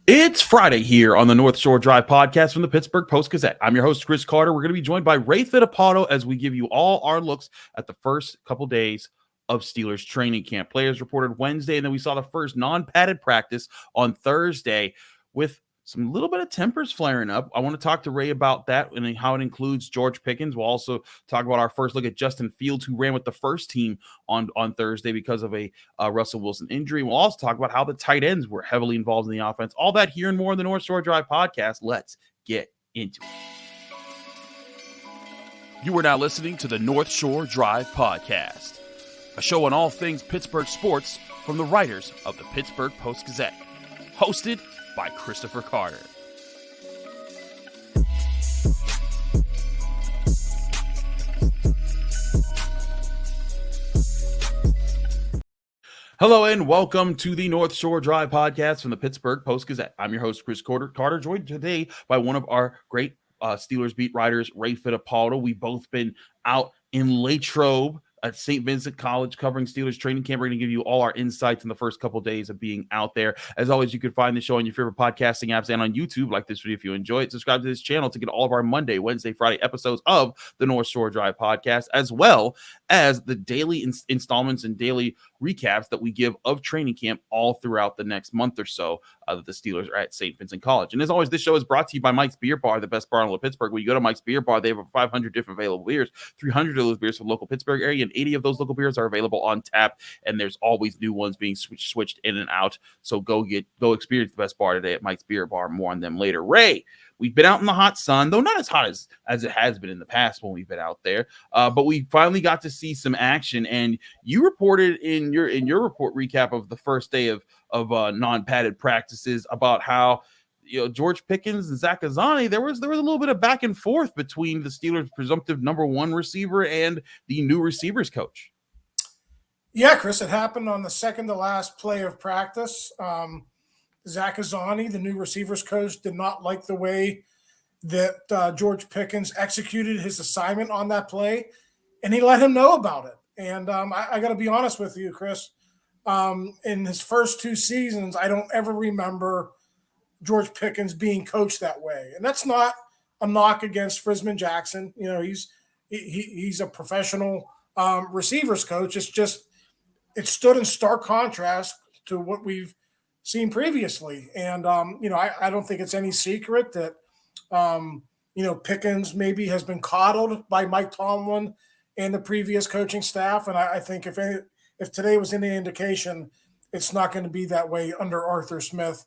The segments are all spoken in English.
It's Friday here on the North Shore Drive podcast from the Pittsburgh Post-Gazette. I'm your host, Chris Carter. We're going to be joined by Ray Fittipaldo as we give you all our looks at the first couple days of Steelers training camp. Players reported Wednesday, and then we saw the first non-padded practice on Thursday with some little bit of tempers flaring up. I want to talk to Ray about that and how it includes George Pickens. We'll also talk about our first look at Justin Fields, who ran with the first team on Thursday because of a Russell Wilson injury. We'll also talk about how the tight ends were heavily involved in the offense. All that here and more in the North Shore Drive podcast. Let's get into it. You are now listening to the North Shore Drive podcast, a show on all things Pittsburgh sports from the writers of the Pittsburgh Post-Gazette, hosted by Christopher Carter. Hello and welcome to the North Shore Drive podcast from the Pittsburgh Post-Gazette. I'm your host, Chris Carter, joined today by one of our great Steelers beat writers, Ray Fittipaldo. We've both been out in Latrobe at Saint Vincent College covering Steelers training camp. We're going to give you all our insights in the first couple of days of being out there. As always, you can find the show on your favorite podcasting apps and on YouTube. Like this video if you enjoy it. Subscribe to this channel to get all of our Monday, Wednesday, Friday episodes of the North Shore Drive podcast, as well as the daily installments and daily recaps that we give of training camp all throughout the next month or so that the Steelers are at Saint Vincent College. And as always, this show is brought to you by Mike's Beer Bar, the best bar in all of Pittsburgh. When you go to Mike's Beer Bar, they have over 500 different available beers, 300 of those beers from the local Pittsburgh area, and 80 of those local beers are available on tap. And there's always new ones being switched in and out. So go experience the best bar today at Mike's Beer Bar. More on them later. Ray, we've been out in the hot sun, though not as hot as it has been in the past when we've been out there. But we finally got to see some action. And you reported in your report recap of the first day of non-padded practices about how George Pickens and Zach Azzanni, there was a little bit of back and forth between the Steelers' presumptive number one receiver and the new receivers coach. Yeah, Chris, it happened on the second to last play of practice. Zach Azzanni, the new receivers coach, did not like the way that George Pickens executed his assignment on that play, and he let him know about it. And I got to be honest with you, Chris. In his first two seasons, I don't ever remember George Pickens being coached that way. And that's not a knock against Frisman Jackson. You know, he's a professional receivers coach. It's just it stood in stark contrast to what we've seen previously. And, I don't think it's any secret that, Pickens maybe has been coddled by Mike Tomlin and the previous coaching staff. And I think if today was any indication, it's not going to be that way under Arthur Smith.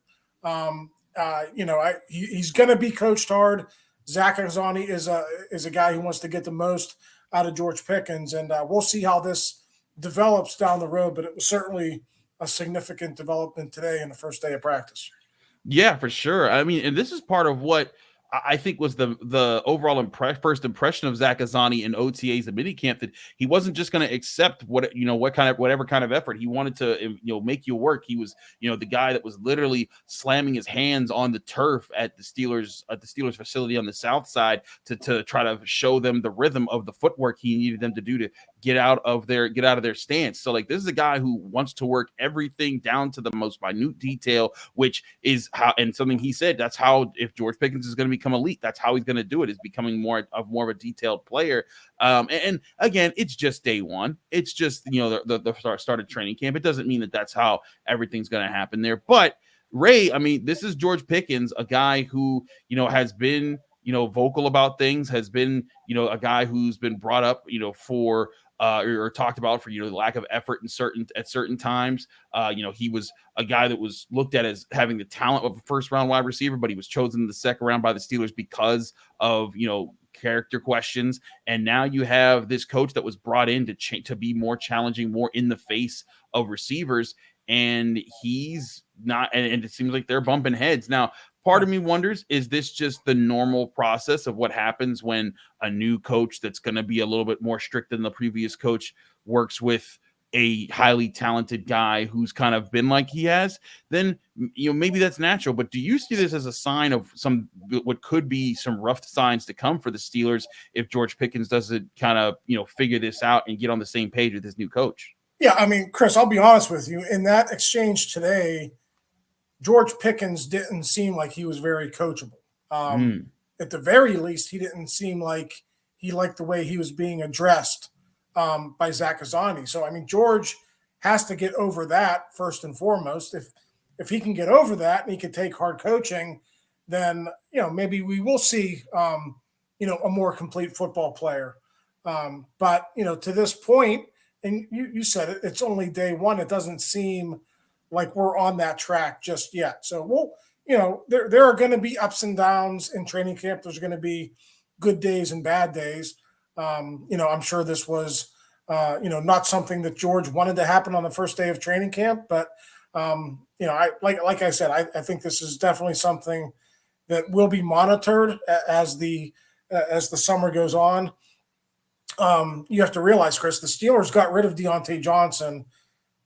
He's going to be coached hard. Zach Azzanni is a guy who wants to get the most out of George Pickens. And we'll see how this develops down the road, but it was certainly a significant development today in the first day of practice. Yeah, for sure. I mean, and this is part of what I think was the overall first impression of Zach Azzanni in OTAs and minicamp, that he wasn't just going to accept whatever kind of effort. He wanted to make you work. He was the guy that was literally slamming his hands on the turf at the Steelers facility on the south side to try to show them the rhythm of the footwork he needed them to do to get out of their stance. So this is a guy who wants to work everything down to the most minute detail, which is how, and something he said, that's how, if George Pickens is going to become elite, that's how he's going to do it, is becoming more of a detailed player. And again, it's just day one. It's just, the start of training camp. It doesn't mean that that's how everything's going to happen there. But Ray, I mean, this is George Pickens, a guy who, has been, vocal about things, has been, a guy who's been brought up, for or talked about for the lack of effort at certain times. He was a guy that was looked at as having the talent of a first round wide receiver, but he was chosen in the second round by the Steelers because of character questions. And now you have this coach that was brought in to be more challenging, more in the face of receivers, and he's not. And it seems like they're bumping heads now. Part of me wonders, is this just the normal process of what happens when a new coach that's going to be a little bit more strict than the previous coach works with a highly talented guy who's kind of been like he has? Then, maybe that's natural. But do you see this as a sign of what could be some rough signs to come for the Steelers if George Pickens doesn't kind of, figure this out and get on the same page with his new coach? Yeah, I mean, Chris, I'll be honest with you. In that exchange today, George Pickens didn't seem like he was very coachable. At the very least, he didn't seem like he liked the way he was being addressed by Zach Azzanni. So, I mean, George has to get over that first and foremost. If he can get over that and he can take hard coaching, then, maybe we will see, a more complete football player. But, to this point, and you said it, it's only day one. It doesn't seem like we're on that track just yet. So there are going to be ups and downs in training camp. There's going to be good days and bad days. I'm sure this was, not something that George wanted to happen on the first day of training camp, but like I said, I think this is definitely something that will be monitored as the summer goes on. You have to realize, Chris, the Steelers got rid of Deontay Johnson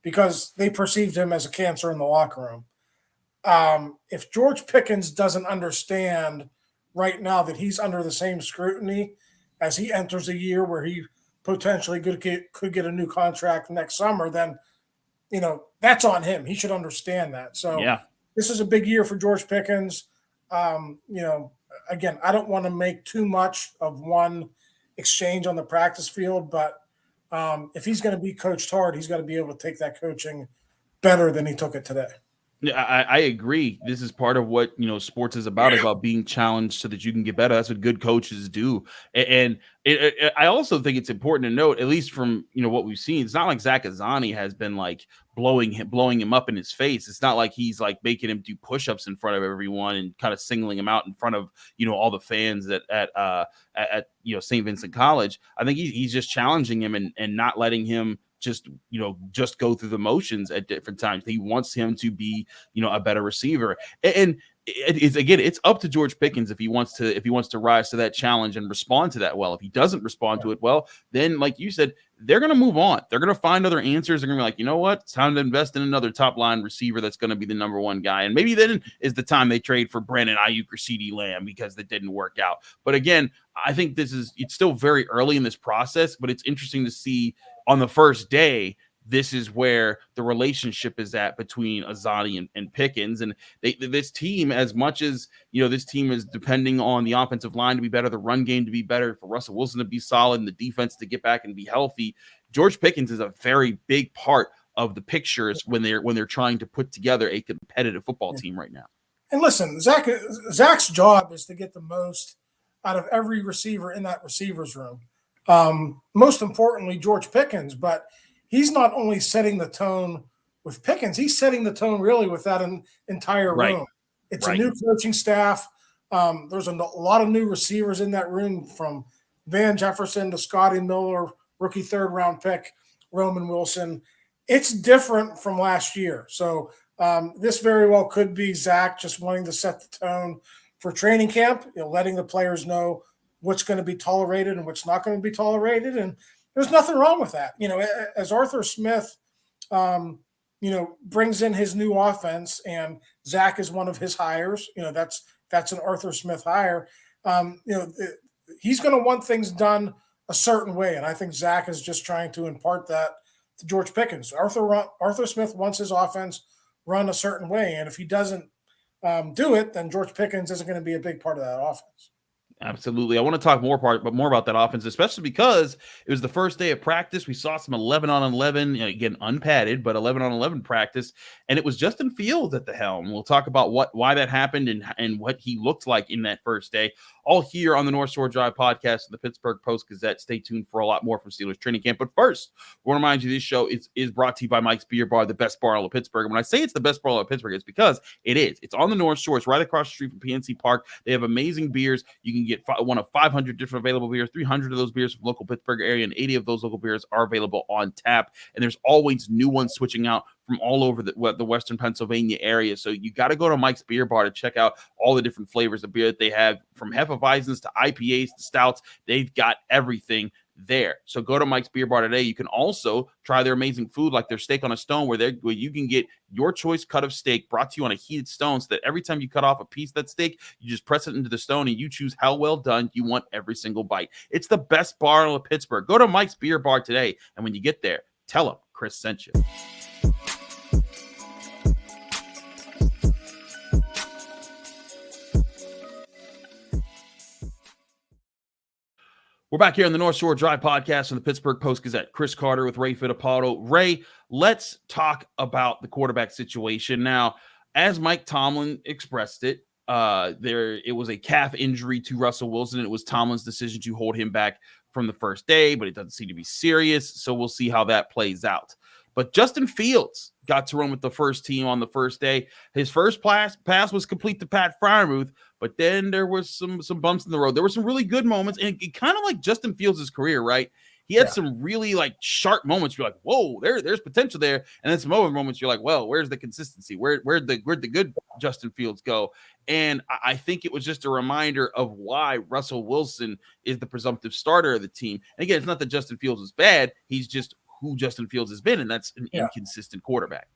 because they perceived him as a cancer in the locker room. If George Pickens doesn't understand right now that he's under the same scrutiny as he enters a year where he potentially could get a new contract next summer, then, that's on him. He should understand that. So This is a big year for George Pickens. Again, I don't want to make too much of one exchange on the practice field, but if he's going to be coached hard, he's got to be able to take that coaching better than he took it today. Yeah, I agree. This is part of what, sports is about being challenged so that you can get better. That's what good coaches do. And I also think it's important to note, at least from, what we've seen, it's not like Zach Azzanni has been like blowing him up in his face. It's not like he's like making him do push-ups in front of everyone and kind of singling him out in front of, all the fans at Saint Vincent College. I think he's just challenging him and not letting him just go through the motions at different times. He wants him to be, a better receiver. And it's up to George Pickens if he wants to rise to that challenge and respond to that well. If he doesn't respond to it well, then like you said, they're going to move on. They're going to find other answers. They're going to be like, you know what? It's time to invest in another top line receiver that's going to be the number one guy. And maybe then is the time they trade for Brandon Ayuk or CeeDee Lamb because that didn't work out. But again, I think it's still very early in this process, but it's interesting to see on the first day, this is where the relationship is at between Azzanni and Pickens. And this team, as much as, this team is depending on the offensive line to be better, the run game to be better, for Russell Wilson to be solid, and the defense to get back and be healthy, George Pickens is a very big part of the pictures when they're trying to put together a competitive football team right now. And listen, Zach's job is to get the most out of every receiver in that receivers room. Most importantly, George Pickens, but he's not only setting the tone with Pickens, he's setting the tone really with that entire room. It's a new coaching staff. There's a lot of new receivers in that room, from Van Jefferson to Scotty Miller, rookie third-round pick, Roman Wilson. It's different from last year. So this very well could be Zach just wanting to set the tone for training camp, letting the players know what's going to be tolerated and what's not going to be tolerated. And there's nothing wrong with that. As Arthur Smith, brings in his new offense, and Zach is one of his hires, that's an Arthur Smith hire. He's going to want things done a certain way. And I think Zach is just trying to impart that to George Pickens. Arthur Smith wants his offense run a certain way. And if he doesn't do it, then George Pickens isn't going to be a big part of that offense. Absolutely. I want to talk more about that offense, especially because it was the first day of practice. We saw some 11-on-11, again, unpadded, but 11-on-11 practice, and it was Justin Fields at the helm. We'll talk about why that happened and what he looked like in that first day, all here on the North Shore Drive podcast and the Pittsburgh Post-Gazette. Stay tuned for a lot more from Steelers training camp. But first, I want to remind you this show is brought to you by Mike's Beer Bar, the best bar in Pittsburgh. And when I say it's the best bar in Pittsburgh, it's because it is. It's on the North Shore. It's right across the street from PNC Park. They have amazing beers. You can get one of 500 different available beers, 300 of those beers from local Pittsburgh area, and 80 of those local beers are available on tap. And there's always new ones switching out from all over the Western Pennsylvania area. So you got to go to Mike's Beer Bar to check out all the different flavors of beer that they have, from Hefeweizens to IPAs to stouts. They've got everything there. So go to Mike's Beer Bar today. You can also try their amazing food, like their steak on a stone, where you can get your choice cut of steak brought to you on a heated stone, so that every time you cut off a piece of that steak, you just press it into the stone and you choose how well done you want every single bite. It's the best bar in Pittsburgh. Go to Mike's Beer Bar today, and when you get there, tell them Chris sent you. back here on the North Shore Drive podcast from the Pittsburgh Post-Gazette. Chris Carter with Ray Fittipaldo. Ray, let's talk about the quarterback situation. Now, as Mike Tomlin expressed it, it was a calf injury to Russell Wilson. It was Tomlin's decision to hold him back from the first day, but it doesn't seem to be serious, so we'll see how that plays out. But Justin Fields got to run with the first team on the first day. His first pass was complete to Pat Freiermuth, but then there was some bumps in the road. There were some really good moments, and it kind of like Justin Fields' career, right? He had some really like sharp moments. You're like, whoa, there's potential there. And then some other moments you're like, well, where's the consistency? Where'd the good Justin Fields go? And I think it was just a reminder of why Russell Wilson is the presumptive starter of the team. And again, it's not that Justin Fields is bad. He's just who Justin Fields has been, and that's an inconsistent quarterback.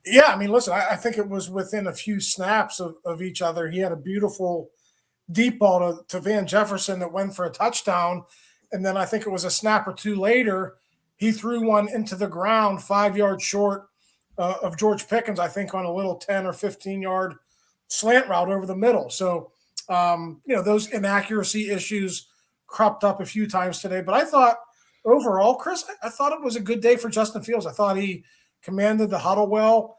Yeah, I mean, listen, I think it was within a few snaps of each other. He had a beautiful deep ball to Van Jefferson that went for a touchdown. And then I think it was a snap or two later, he threw one into the ground 5 yards short of George Pickens, I think on a little 10 or 15-yard slant route over the middle. So, those inaccuracy issues cropped up a few times today. But I thought overall, Chris, I thought it was a good day for Justin Fields. I thought he commanded the huddle well.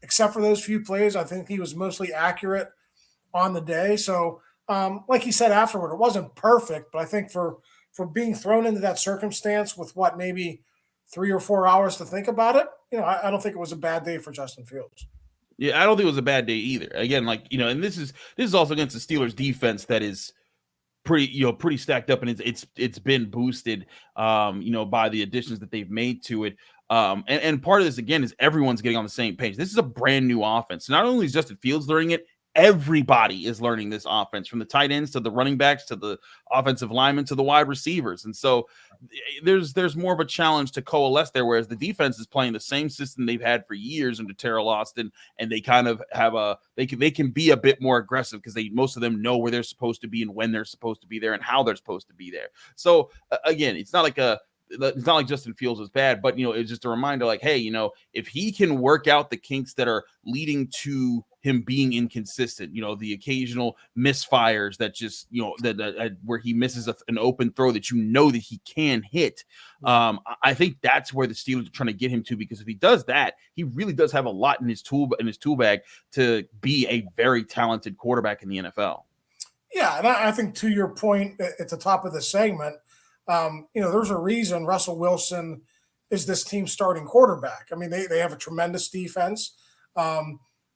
Except for those few plays, I think he was mostly accurate on the day. So, like he said afterward, it wasn't perfect, but I think for being thrown into that circumstance with maybe 3 or 4 hours to think about it, I don't think it was a bad day for Justin Fields. Yeah, I don't think it was a bad day either. Again, and this is also against the Steelers defense that is pretty stacked up, and it's been boosted, by the additions that they've made to it. And part of this again is everyone's getting on the same page. This is a brand new offense. Not only is Justin Fields learning it, everybody is learning this offense, from the tight ends to the running backs to the offensive linemen to the wide receivers. And so there's more of a challenge to coalesce there, whereas the defense is playing the same system they've had for years under Terrell Austin, and they kind of have they can be a bit more aggressive because most of them know where they're supposed to be and when they're supposed to be there and how they're supposed to be there. So again, it's not like Justin Fields was bad, but it's just a reminder, like, hey, if he can work out the kinks that are leading to him being inconsistent, the occasional misfires that just, where he misses an open throw that that he can hit. I think that's where the Steelers are trying to get him to, because if he does that, he really does have a lot in his tool bag to be a very talented quarterback in the NFL. Yeah, and I think to your point at the top of the segment, there's a reason Russell Wilson is this team's starting quarterback. I mean, they have a tremendous defense.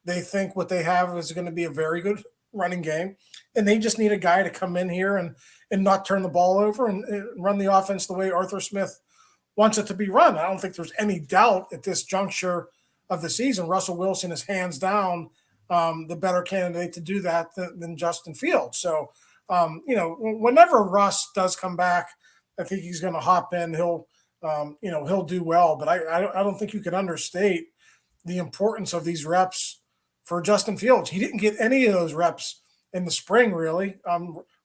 They think what they have is going to be a very good running game, and they just need a guy to come in here and not turn the ball over and run the offense the way Arthur Smith wants it to be run. I don't think there's any doubt at this juncture of the season Russell Wilson is hands down the better candidate to do that than Justin Fields. So, whenever Russ does come back, I think he's going to hop in. He'll do well. But I don't think you can understate the importance of these reps for Justin Fields. He didn't get any of those reps in the spring, really.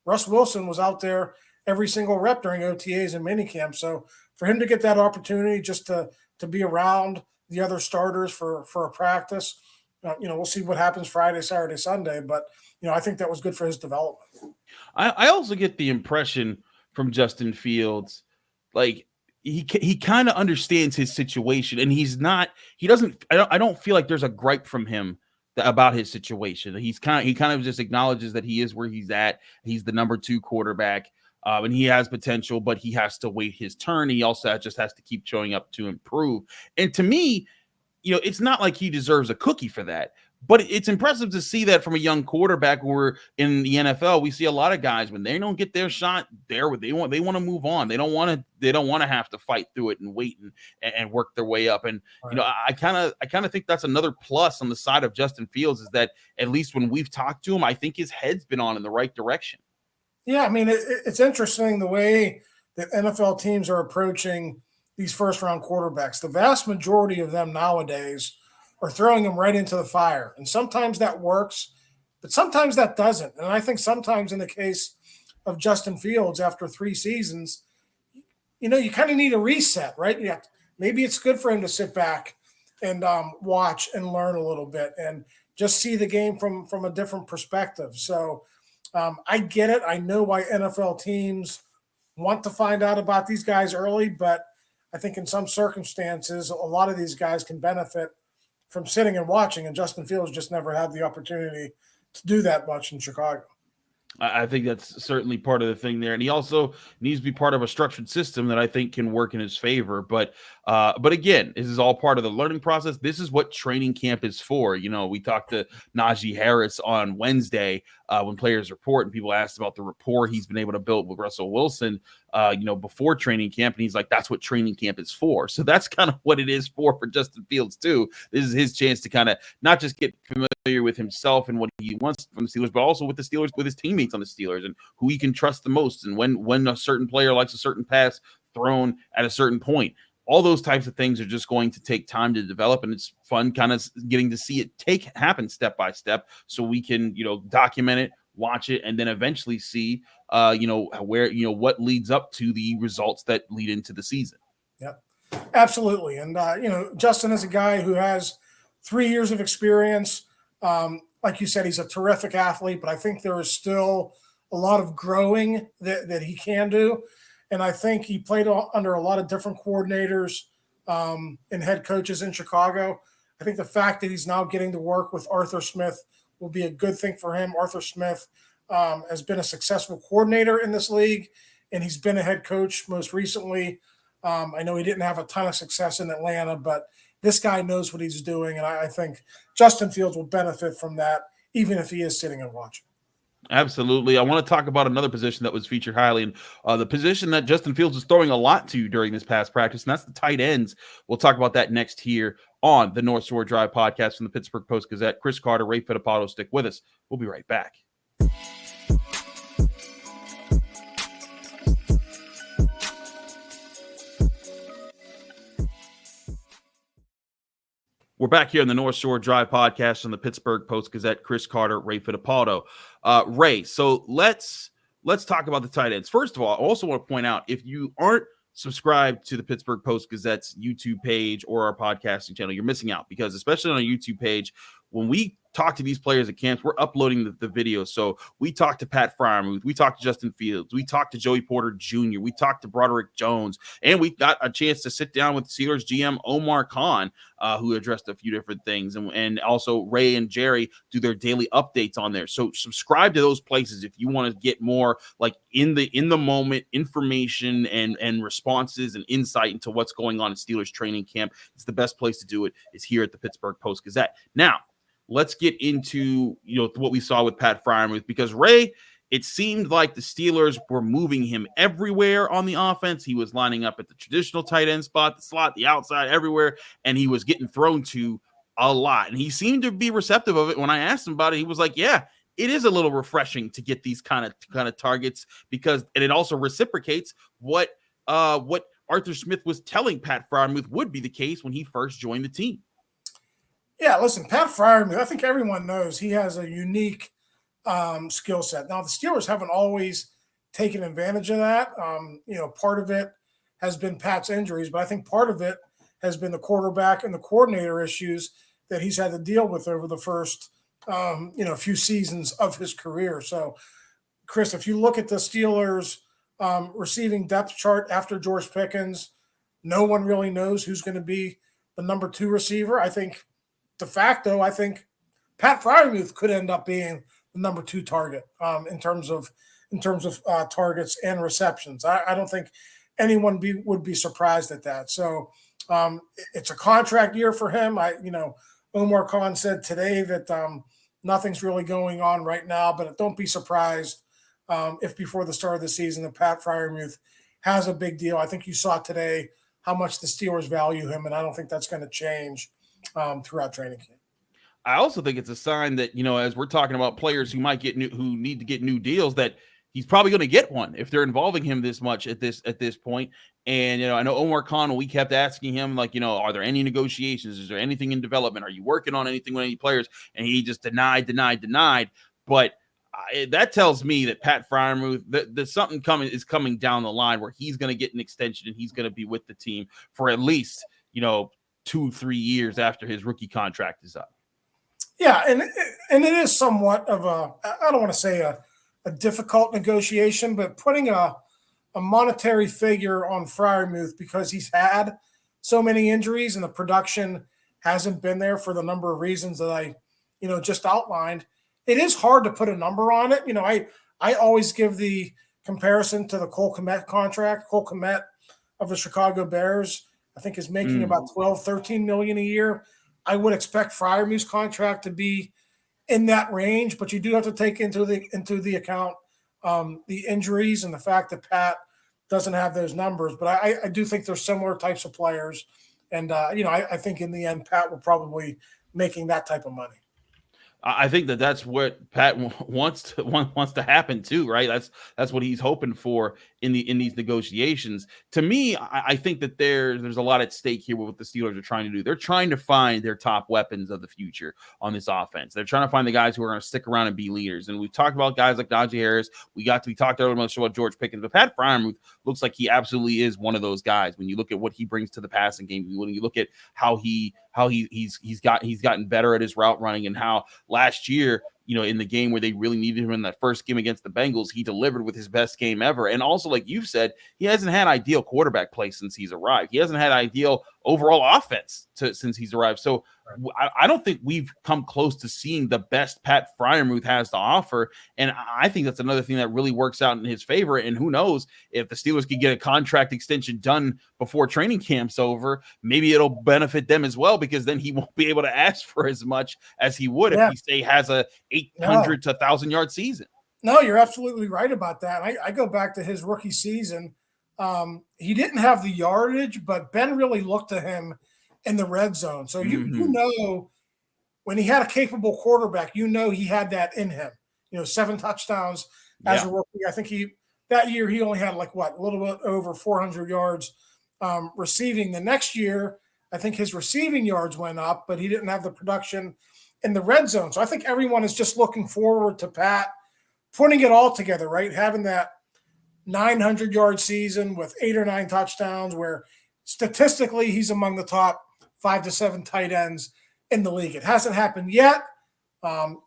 Russ Wilson was out there every single rep during OTAs and minicamp. So for him to get that opportunity just to be around the other starters for a practice, we'll see what happens Friday, Saturday, Sunday. But, I think that was good for his development. I also get the impression from Justin Fields, like he kind of understands his situation, and I don't feel like there's a gripe from him about his situation. He kind of just acknowledges that he is where he's at. He's the number 2 quarterback, and he has potential, but he has to wait his turn. He also just has to keep showing up to improve. And to me, it's not like he deserves a cookie for that. But it's impressive to see that from a young quarterback. Where in the NFL, we see a lot of guys, when they don't get their shot, they want to move on. They don't want to have to fight through it and wait and work their way up. And right. I kind of think that's another plus on the side of Justin Fields, is that at least when we've talked to him, I think his head's been on in the right direction. Yeah, I mean, it's interesting the way that NFL teams are approaching these first-round quarterbacks. The vast majority of them nowadays are throwing them right into the fire. And sometimes that works, but sometimes that doesn't. And I think sometimes in the case of Justin Fields, after 3 seasons, you kind of need a reset, right? Yeah, maybe it's good for him to sit back and watch and learn a little bit and just see the game from a different perspective. So, I get it. I know why NFL teams want to find out about these guys early, but I think in some circumstances, a lot of these guys can benefit from sitting and watching, and Justin Fields just never had the opportunity to do that much in Chicago. I think that's certainly part of the thing there, and he also needs to be part of a structured system that I think can work in his favor. But again, this is all part of the learning process. This is what training camp is for. You know, we talked to Najee Harris on Wednesday when players report, and people asked about the rapport he's been able to build with Russell Wilson. Before training camp, and he's like, that's what training camp is for. So that's kind of what it is for Justin Fields too. This is his chance to kind of not just get familiar with himself and what he wants from the Steelers, but also with the Steelers, with his teammates on the Steelers, and who he can trust the most, and when a certain player likes a certain pass thrown at a certain point. All those types of things are just going to take time to develop, and it's fun kind of getting to see it happen step by step, so we can document it, watch it, and then eventually see what leads up to the results that lead into the season. Yep, absolutely. And Justin is a guy who has 3 years of experience. Like you said, he's a terrific athlete, but I think there is still a lot of growing that he can do. And I think he played under a lot of different coordinators and head coaches in Chicago. I think the fact that he's now getting to work with Arthur Smith will be a good thing for him. Arthur Smith has been a successful coordinator in this league, and he's been a head coach most recently. I know he didn't have a ton of success in Atlanta, but this guy knows what he's doing, and I think Justin Fields will benefit from that, even if he is sitting and watching. Absolutely. I want to talk about another position that was featured highly, and the position that Justin Fields is throwing a lot to during this past practice, and that's the tight ends. We'll talk about that next here on the North Shore Drive podcast from the Pittsburgh Post-Gazette. Chris Carter, Ray Fittipaldo, stick with us. We'll be right back. We're back here on the North Shore Drive podcast from the Pittsburgh Post-Gazette. Chris Carter, Ray Fittipaldo. Ray, so let's talk about the tight ends. First of all, I also want to point out, if you aren't subscribed to the Pittsburgh Post-Gazette's YouTube page or our podcasting channel, you're missing out, because especially on our YouTube page, when we talk to these players at camps, we're uploading the videos. So we talked to Pat Freiermuth, we talked to Justin Fields, we talked to Joey Porter Jr., we talked to Broderick Jones, and we got a chance to sit down with Steelers GM Omar Khan, who addressed a few different things, and also Ray and Jerry do their daily updates on there. So subscribe to those places if you want to get more like in the moment information and responses and insight into what's going on in Steelers training camp. It's the best place to do it is here at the Pittsburgh Post-Gazette. Now, let's get into what we saw with Pat Freiermuth, because Ray, it seemed like the Steelers were moving him everywhere on the offense. He was lining up at the traditional tight end spot, the slot, the outside, everywhere, and he was getting thrown to a lot. And he seemed to be receptive of it. When I asked him about it, he was like, yeah, it is a little refreshing to get these kind of targets, and it also reciprocates what Arthur Smith was telling Pat Freiermuth would be the case when he first joined the team. Yeah, listen, Pat Freiermuth, I think everyone knows he has a unique skill set. Now, the Steelers haven't always taken advantage of that. Part of it has been Pat's injuries, but I think part of it has been the quarterback and the coordinator issues that he's had to deal with over the first, few seasons of his career. So, Chris, if you look at the Steelers receiving depth chart after George Pickens, no one really knows who's going to be the number 2 receiver. I think de facto, I think Pat Freiermuth could end up being the number 2 target in terms of targets and receptions. I don't think anyone would be surprised at that. So it's a contract year for him. Omar Khan said today that nothing's really going on right now, but don't be surprised if before the start of the season that Pat Freiermuth has a big deal. I think you saw today how much the Steelers value him, and I don't think that's going to change throughout training camp. I also think it's a sign that, as we're talking about players who need to get new deals, that he's probably going to get one if they're involving him this much at this point. And, I know Omar Khan, we kept asking him, are there any negotiations? Is there anything in development? Are you working on anything with any players? And he just denied. But that tells me that Pat Freiermuth, that something coming down the line where he's going to get an extension and he's going to be with the team for at least, 2-3 years after his rookie contract is up. Yeah, and it is somewhat of I don't want to say a a difficult negotiation, but putting a monetary figure on Freiermuth because he's had so many injuries and the production hasn't been there for the number of reasons that I, just outlined. It is hard to put a number on it. I always give the comparison to the Cole Kmet contract. Cole Kmet of the Chicago Bears, I think, is making about 12, 13 million a year. I would expect Freiermuth's contract to be in that range, but you do have to take into the account the injuries and the fact that Pat doesn't have those numbers. But I do think there's similar types of players, and I think in the end Pat will probably making that type of money. I think that's what Pat wants to happen too, right? That's what he's hoping for in these negotiations. To me, I think that there's a lot at stake here with what the Steelers are trying to do. They're trying to find their top weapons of the future on this offense. They're trying to find the guys who are going to stick around and be leaders. And we've talked about guys like Najee Harris. We talked earlier on the show about George Pickens, but Pat Freiermuth looks like he absolutely is one of those guys. When you look at what he brings to the passing game, when you look at how he's gotten better at his route running, and how last year, in the game where they really needed him in that first game against the Bengals, he delivered with his best game ever. And also, like you've said, he hasn't had ideal quarterback play since he's arrived. He hasn't had ideal overall offense since he's arrived. So I don't think we've come close to seeing the best Pat Freiermuth has to offer. And I think that's another thing that really works out in his favor. And who knows, if the Steelers could get a contract extension done before training camp's over, maybe it'll benefit them as well, because then he won't be able to ask for as much as he would if he, say, has a 800 to 1,000-yard season. No, you're absolutely right about that. I go back to his rookie season. He didn't have the yardage, but Ben really looked to him in the red zone. So you know, when he had a capable quarterback, he had that in him. 7 touchdowns as a rookie. I think that year he only had a little bit over 400 yards receiving. The next year, I think his receiving yards went up, but he didn't have the production in the red zone. So I think everyone is just looking forward to Pat putting it all together, right? Having that 900-yard season with 8 or 9 touchdowns, where statistically he's among the top 5 to 7 tight ends in the league. It hasn't happened yet.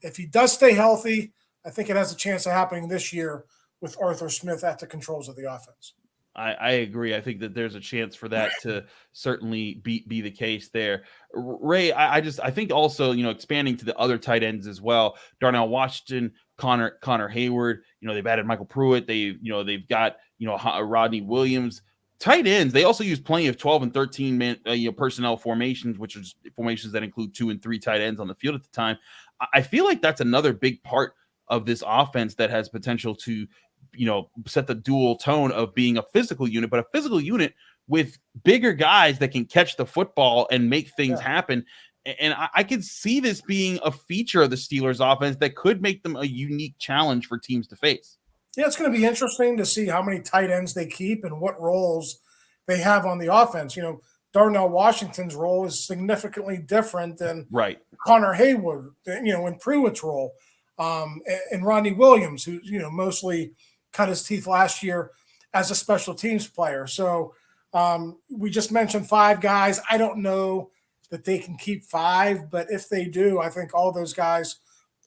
If he does stay healthy, I think it has a chance of happening this year with Arthur Smith at the controls of the offense. I agree. I think that there's a chance for that to certainly be the case there. Ray, I think also, expanding to the other tight ends as well, Darnell Washington, Connor Hayward, they've added Michael Pruitt. They've got, Rodney Williams. Tight ends, they also use plenty of 12 and 13 man personnel formations, which are formations that include 2 and 3 tight ends on the field at the time. I feel like that's another big part of this offense that has potential to, set the dual tone of being a physical unit, but a physical unit with bigger guys that can catch the football and make things happen. And I could see this being a feature of the Steelers offense that could make them a unique challenge for teams to face. Yeah, it's going to be interesting to see how many tight ends they keep and what roles they have on the offense. Darnell Washington's role is significantly different than Connor Hayward, in Pruitt's role, and Rodney Williams, who, mostly cut his teeth last year as a special teams player. So we just mentioned 5 guys. I don't know that they can keep 5, but if they do, I think all those guys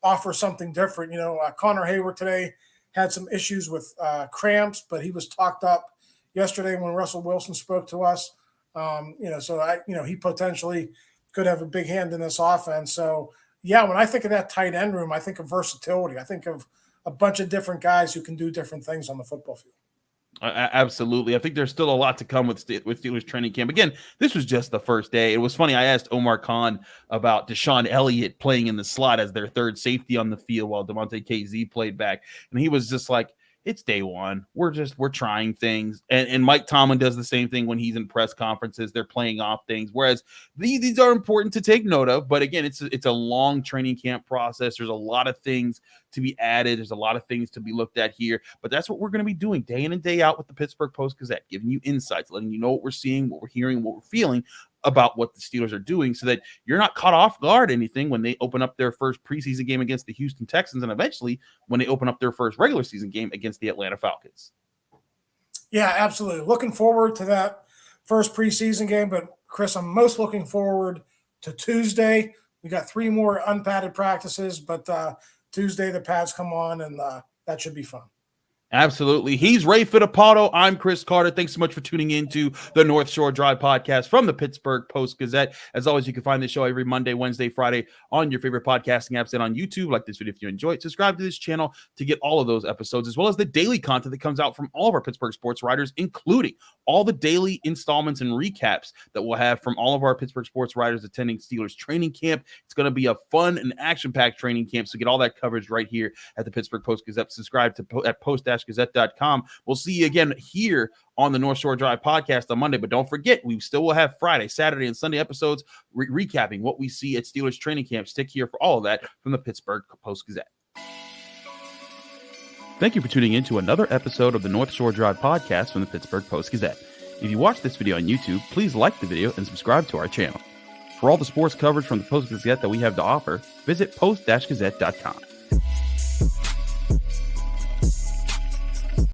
offer something different. Connor Hayward today had some issues with cramps, but he was talked up yesterday when Russell Wilson spoke to us. He potentially could have a big hand in this offense. So, when I think of that tight end room, I think of versatility. I think of a bunch of different guys who can do different things on the football field. Absolutely. I think there's still a lot to come with Steelers training camp. Again, this was just the first day. It was funny. I asked Omar Khan about Deshaun Elliott playing in the slot as their third safety on the field while Devontae KZ played back. And he was just like, it's day one. We're trying things. And Mike Tomlin does the same thing when he's in press conferences. They're playing off things. Whereas these are important to take note of. But again, it's a long training camp process. There's a lot of things to be added. There's a lot of things to be looked at here. But that's what we're going to be doing day in and day out with the Pittsburgh Post-Gazette, giving you insights, letting you know what we're seeing, what we're hearing, what we're feeling about what the Steelers are doing, so that you're not caught off guard anything when they open up their first preseason game against the Houston Texans, and eventually when they open up their first regular season game against the Atlanta Falcons. Yeah, absolutely. Looking forward to that first preseason game. But Chris, I'm most looking forward to Tuesday. We got 3 more unpadded practices, but Tuesday the pads come on, and that should be fun. Absolutely. He's Ray Fittipaldo. I'm Chris Carter. Thanks so much for tuning into the North Shore Drive podcast from the Pittsburgh Post-Gazette. As always, you can find this show every Monday, Wednesday, Friday on your favorite podcasting apps and on YouTube. Like this video if you enjoy it. Subscribe to this channel to get all of those episodes, as well as the daily content that comes out from all of our Pittsburgh sports writers, including all the daily installments and recaps that we'll have from all of our Pittsburgh sports writers attending Steelers training camp. It's going to be a fun and action-packed training camp, so get all that coverage right here at the Pittsburgh Post-Gazette. Subscribe to at Post-Gazette.com. We'll see you again here on the North Shore Drive podcast on Monday, but don't forget, we still will have Friday, Saturday, and Sunday episodes recapping what we see at Steelers training camp. Stick here for all of that from the Pittsburgh Post-Gazette. Thank you for tuning in to another episode of the North Shore Drive podcast from the Pittsburgh Post-Gazette. If you watch this video on YouTube, please like the video and subscribe to our channel. For all the sports coverage from the Post-Gazette that we have to offer, visit post-gazette.com.